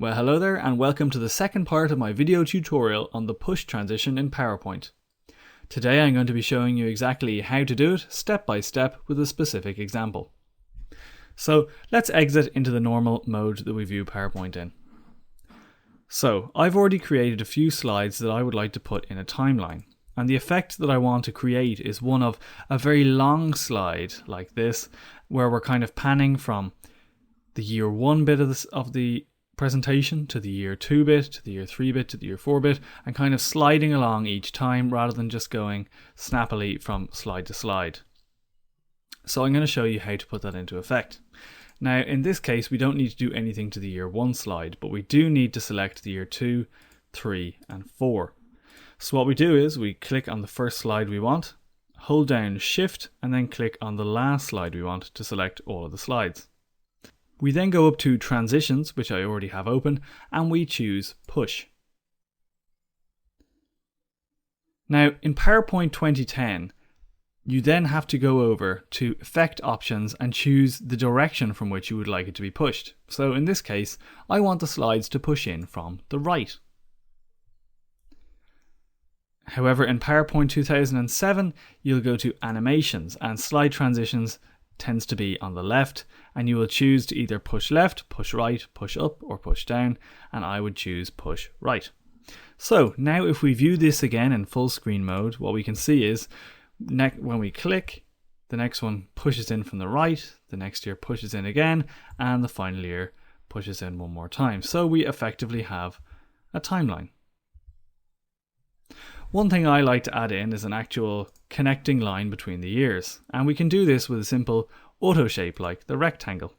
Well, hello there and welcome to the second part of my video tutorial on the push transition in PowerPoint. Today I'm going to be showing you exactly how to do it step by step with a specific example. So let's exit into the normal mode that we view PowerPoint in. So I've already created a few slides that I would like to put in a timeline. And the effect that I want to create is one of a very long slide like this, where we're kind of panning from the year 1 bit of the presentation to the year 2 bit, to the year 3 bit, to the year 4 bit, and kind of sliding along each time rather than just going snappily from slide to slide. So I'm going to show you how to put that into effect. Now in this case we don't need to do anything to the year 1 slide, but we do need to select the year 2, 3 and 4. So what we do is we click on the first slide we want, hold down Shift and then click on the last slide we want to select all of the slides. We then go up to Transitions, which I already have open, and we choose Push. Now in PowerPoint 2010, you then have to go over to Effect Options and choose the direction from which you would like it to be pushed. So in this case, I want the slides to push in from the right. However, in PowerPoint 2007, you'll go to Animations and Slide Transitions tends to be on the left, and you will choose to either push left, push right, push up or push down, and I would choose push right. So now if we view this again in full screen mode, what we can see is when we click, the next one pushes in from the right, the next year pushes in again, and the final year pushes in one more time. So we effectively have a timeline. One thing I like to add in is an actual connecting line between the years, and we can do this with a simple auto shape like the rectangle.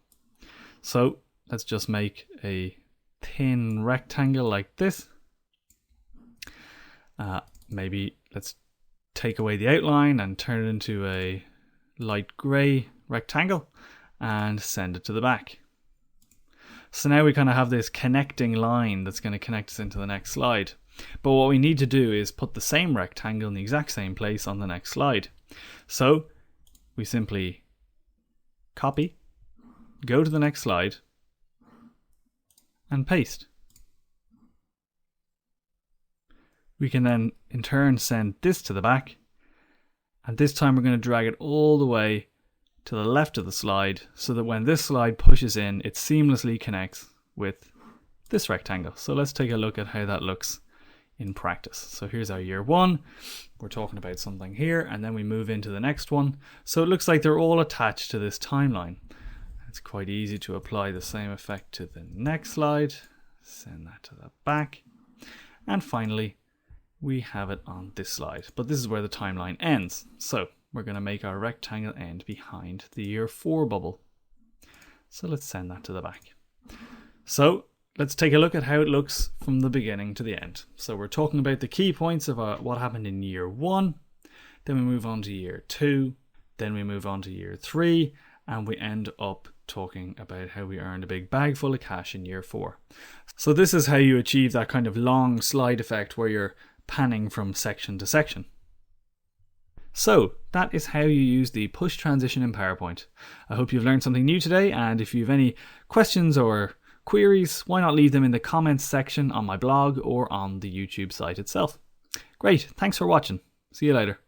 So let's just make a thin rectangle like this. Maybe let's take away the outline and turn it into a light grey rectangle and send it to the back. So now we kind of have this connecting line that's going to connect us into the next slide. But what we need to do is put the same rectangle in the exact same place on the next slide. So we simply copy, go to the next slide and paste. We can then in turn send this to the back, and this time we're going to drag it all the way to the left of the slide so that when this slide pushes in, it seamlessly connects with this rectangle. So let's take a look at how that looks in practice. So here's our year 1, we're talking about something here, and then we move into the next one. So it looks like they're all attached to this timeline. It's quite easy to apply the same effect to the next slide, send that to the back, and finally we have it on this slide. But this is where the timeline ends. So we're going to make our rectangle end behind the year 4 bubble. So let's send that to the back. So let's take a look at how it looks from the beginning to the end. So we're talking about the key points of what happened in year 1, then we move on to year 2, then we move on to year 3, and we end up talking about how we earned a big bag full of cash in year 4. So this is how you achieve that kind of long slide effect where you're panning from section to section. So that is how you use the push transition in PowerPoint. I hope you've learned something new today, and if you have any questions or queries, why not leave them in the comments section on my blog or on the YouTube site itself. Great, thanks for watching. See you later.